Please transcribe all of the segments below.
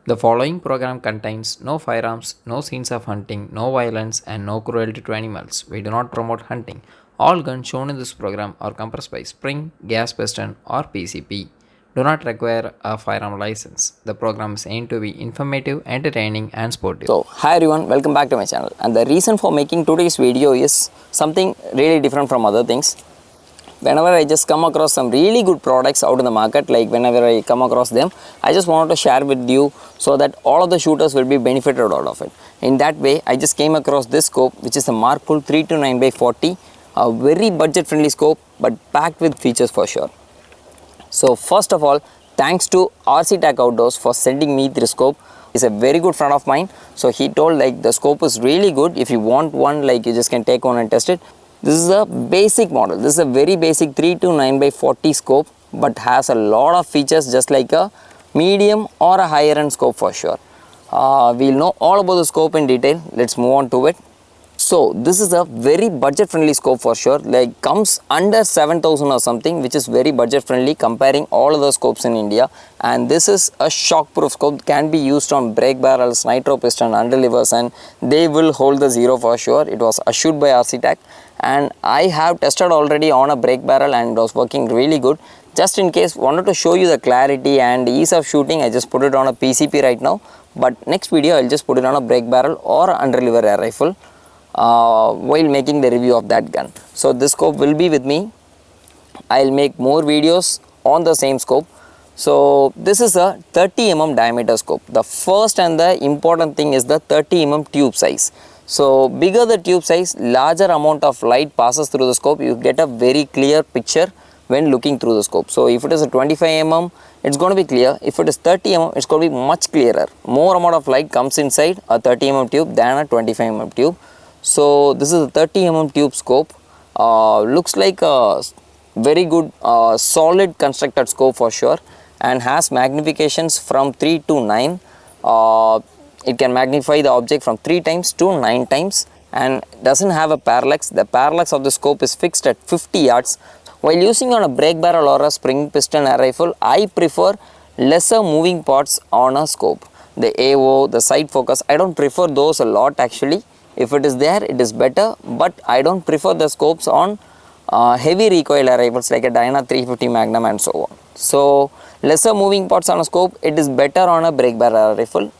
The following program contains no firearms, no scenes of hunting, no violence, and no cruelty to animals. We do not promote hunting. All guns shown in this program are compressed by spring, gas piston, or PCP. Do not require a firearm license. The program is aimed to be informative, entertaining, and sportive. So, hi everyone, welcome back to my channel. And the reason for making today's video is something really different from other things. Whenever I just come across some really good products out in the market, like whenever I come across them, I just wanted to share with you so that all of the shooters will be benefited out of it. In that way, I just came across this scope, which is a Marcool 329x40, a very budget friendly scope but packed with features for sure. So first of all, thanks to Reticle Outdoors for sending me this scope. He's a very good friend of mine, so he told like the scope is really good. If you want one, like you just can take one and test it. This is a basic model. This is a very basic 329x40 scope, but has a lot of features just like a medium or a higher end scope for sure. We'll know all about the scope in detail. Let's move on to it. So this is a very budget friendly scope for sure, like comes under 7,000 or something, which is very budget friendly comparing all other scopes in India. And this is a shockproof scope, can be used on brake barrels, nitro piston, underlivers, and they will hold the zero for sure. It was assured by RCTAC, and I have tested already on a brake barrel and it was working really good. Just in case, wanted to show you the clarity and ease of shooting, I just put it on a PCP right now, but next video I'll just put it on a brake barrel or underliver air rifle while making the review of that gun. So this scope will be with me. I'll make more videos on the same scope. So this is a 30 mm diameter scope. The first and the important thing is the 30 mm tube size. So bigger the tube size, larger amount of light passes through the scope. You get a very clear picture when looking through the scope. So if it is a 25 mm, it's going to be clear. If it is 30 mm, it's going to be much clearer. More amount of light comes inside a 30 mm tube than a 25 mm tube. So this is a 30 mm tube scope. Looks like a very good solid constructed scope for sure, and has magnifications from 3 to 9. It can magnify the object from 3 times to 9 times, and doesn't have a parallax. The parallax of the scope is fixed at 50 yards. While using on a brake barrel or a spring piston air rifle, I prefer lesser moving parts on a scope. The AO, the side focus, I don't prefer those a lot actually. If it is there, it is better, but I don't prefer the scopes on heavy recoil air rifles like a Dyna 350 Magnum and so on. So lesser moving parts on a scope, it is better on a brake barrel air rifle,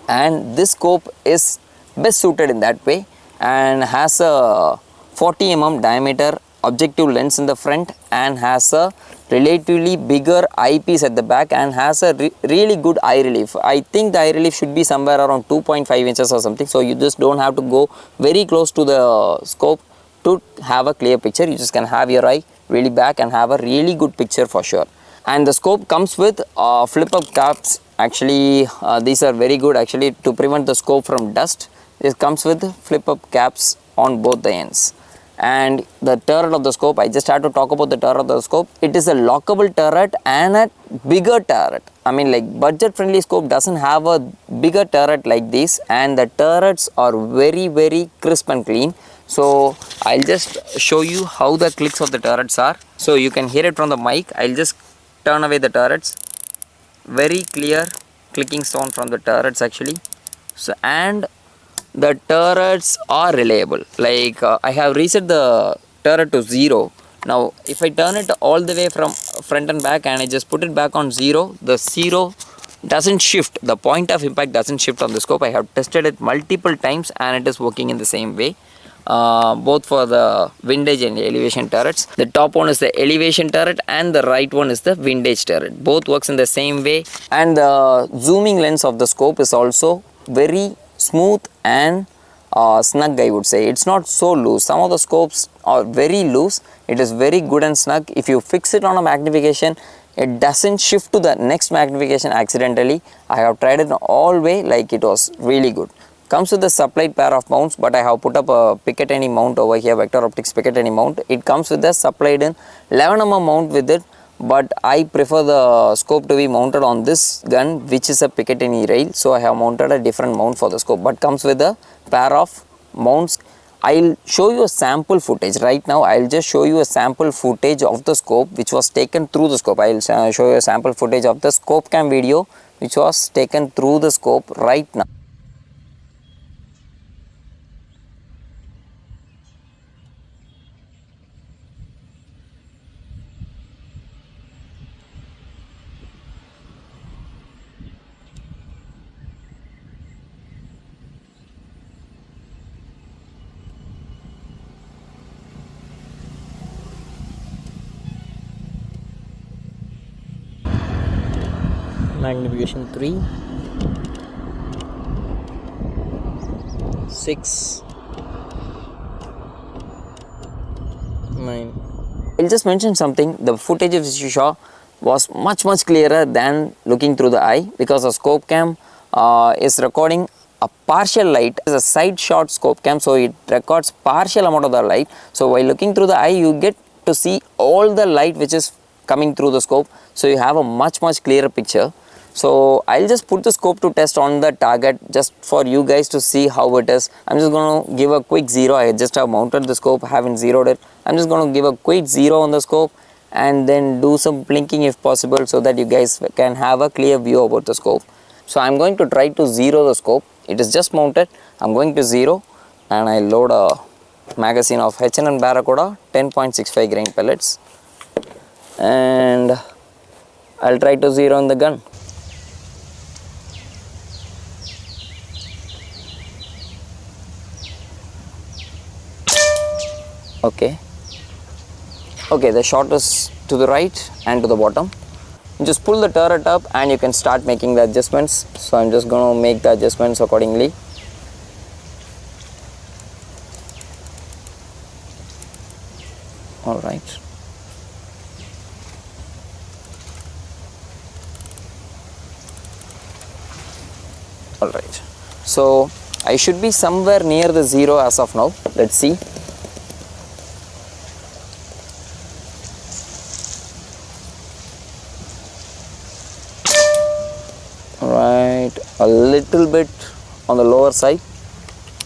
and this scope is best suited in that way, and has a 40 mm diameter objective lens in the front, and has a relatively bigger eyepiece at the back, and has a really good eye relief. I think the eye relief should be somewhere around 2.5 inches or something, so you just don't have to go very close to the scope to have a clear picture. You just can have your eye really back and have a really good picture for sure. And the scope comes with flip up caps. Actually these are very good actually to prevent the scope from dust. It comes with flip up caps on both the ends. And the turret of the scope, I just had to talk about the turret of the scope. It is a lockable turret and a bigger turret. I mean, like budget friendly scope doesn't have a bigger turret like this, and the turrets are very crisp and clean. So I'll just show you how the clicks of the turrets are, so you can hear it from the mic. I'll just turn away the turrets. Very clear clicking sound from the turrets actually. So, and the turrets are reliable. Like I have reset the turret to 0. Now if I turn it all the way from front and back and I just put it back on 0, the 0 doesn't shift. The point of impact doesn't shift on the scope. I have tested it multiple times and it is working in the same way. Both for the windage and elevation turrets. The top one is the elevation turret and the right one is the windage turret. Both works in the same way, and the zooming lens of the scope is also very smooth and snug, I would say. It's not so loose. Some of the scopes are very loose. It is very good and snug. If you fix it on a magnification, it doesn't shift to the next magnification accidentally. I have tried it all way, like it was really good. Comes with a supplied pair of mounts, but I have put up a Picatinny mount over here, Vector Optics Picatinny mount. It comes with a supplied in 11 mm mount with it, but I prefer the scope to be mounted on this gun, which is a Picatinny rail. So I have mounted a different mount for the scope, but comes with a pair of mounts. I'll show you a sample footage right now. I'll just show you a sample footage of the scope which was taken through the scope. I'll show you a sample footage of the scope cam video which was taken through the scope right now. Magnification 3, 6, 9. I'll just mention something. The footage which you saw was much clearer than looking through the eye, because the scope cam is recording a partial light. It's a side shot scope cam, so it records partial amount of the light. So while looking through the eye, you get to see all the light which is coming through the scope, so you have a much clearer picture. So I'll just put the scope to test on the target just for you guys to see how it is. I'm just going to give a quick 0. I just have mounted the scope, haven't zeroed it. I'm just going to give a quick 0 on the scope and then do some blinking if possible, so that you guys can have a clear view about the scope. So I'm going to try to 0 the scope. It is just mounted. I'm going to 0 and I load a magazine of H&N Barracuda 10.65 grain pellets, and I'll try to 0 in the gun. Okay, the shot is to the right and to the bottom. You just pull the turret up and you can start making the adjustments. So I'm just going to make the adjustments accordingly. Alright. Alright, so I should be somewhere near the 0 as of now. Let's see. Right, a little bit on the lower side.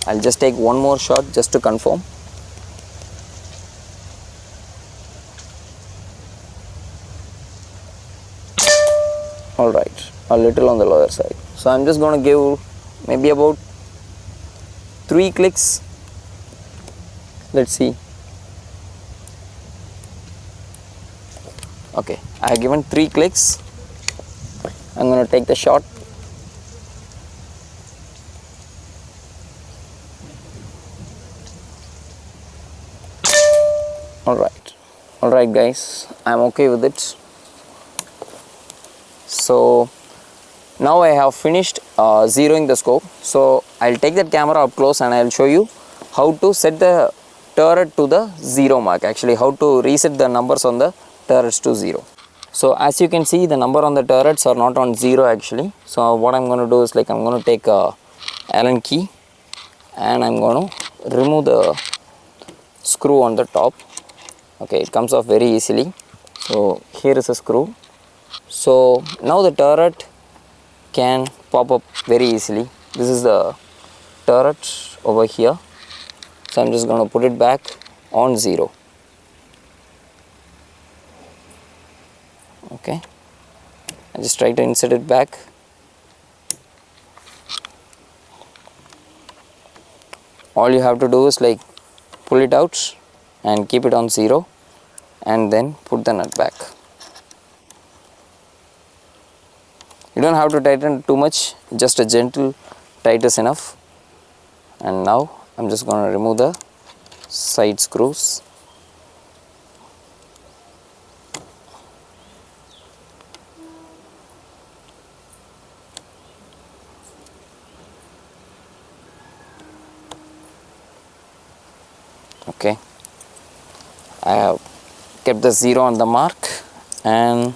I'll just take one more shot just to confirm. Alright, a little on the lower side. So I'm just going to give maybe about 3 clicks. Let's see. Okay, I have given 3 clicks. I'm going to take the shot. Alright guys, I'm okay with it. So now I have finished zeroing the scope. So I'll take that camera up close and I'll show you how to set the turret to the 0 mark. Actually, how to reset the numbers on the turrets to 0. So as you can see, the number on the turrets are not on 0 actually. So what I'm going to do is, like, I'm going to take a Allen key and I'm going to remove the screw on the top. Okay, it comes off very easily. So here is a screw. So now the turret can pop up very easily. This is the turret over here. So I'm just going to put it back on 0. Okay, I just try to insert it back. All you have to do is, like, pull it out and keep it on 0 and then put the nut back. You don't have to tighten too much, just a gentle tight is enough. And now I'm just going to remove the side screws. Okay, I have kept the 0 on the mark and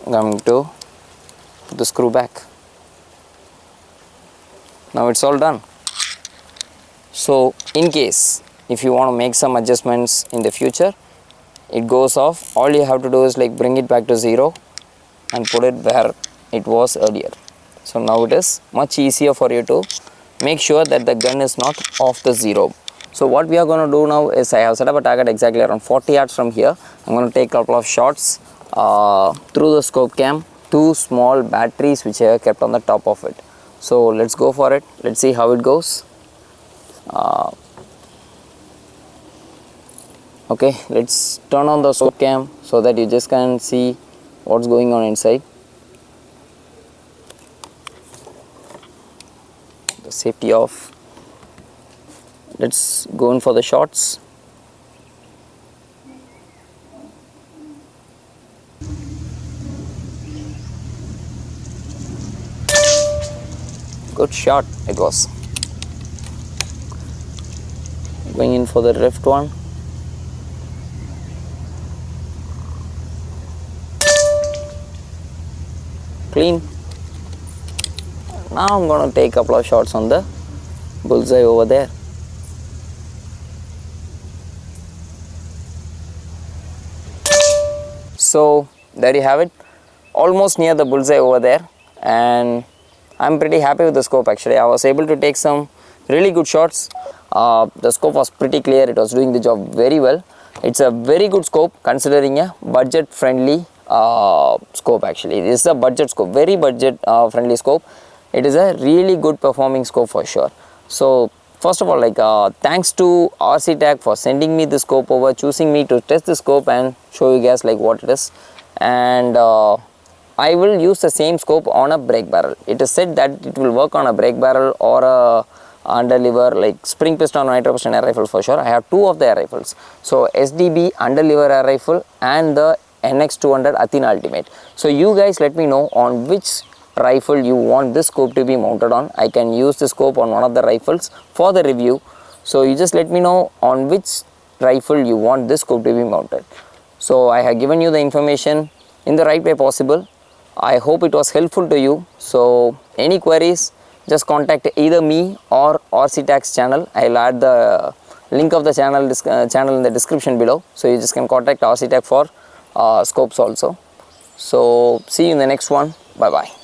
I'm going to put the screw back. Now it's all done. So in case if you want to make some adjustments in the future, it goes off. All you have to do is, like, bring it back to 0 and put it where it was earlier. So now it is much easier for you to make sure that the gun is not off the 0. So what we are going to do now is, I have set up a target exactly around 40 yards from here. I'm going to take a couple of shots through the scope cam two small batteries which I have kept on the top of it. So let's go for it. Let's see how it goes. Okay, let's turn on the scope cam so that you just can see what's going on inside. The safety off. Let's go in for the shots. Good shot it was. Going in for the left one. Clean. Now I'm going to take a couple of shots on the bullseye over there. So there you have it, almost near the bullseye over there, and I'm pretty happy with the scope. Actually, I was able to take some really good shots. The scope was pretty clear, it was doing the job very well. It's a very good scope considering a budget friendly scope. Actually, this is a budget scope, very budget friendly scope. It is a really good performing scope for sure. So first of all, thanks to RC for sending me the scope over, choosing me to test the scope and show you guys like what it is. And I will use the same scope on a brake barrel. It is said that it will work on a brake barrel or a underlever like spring piston nitro piston air rifle for sure. I have two of the air rifles. So SDB underlever air rifle and the NX200 Athena Ultimate. So you guys let me know on which rifle you want this scope to be mounted on. I can use the scope on one of the rifles for the review. So you just let me know on which rifle you want this scope to be mounted. So I have given you the information in the right way possible. I hope it was helpful to you. So any queries, just contact either me or RC channel. I'll add the link of the channel in the description below. So you just can contact RC for scopes also. So see you in the next one. Bye bye.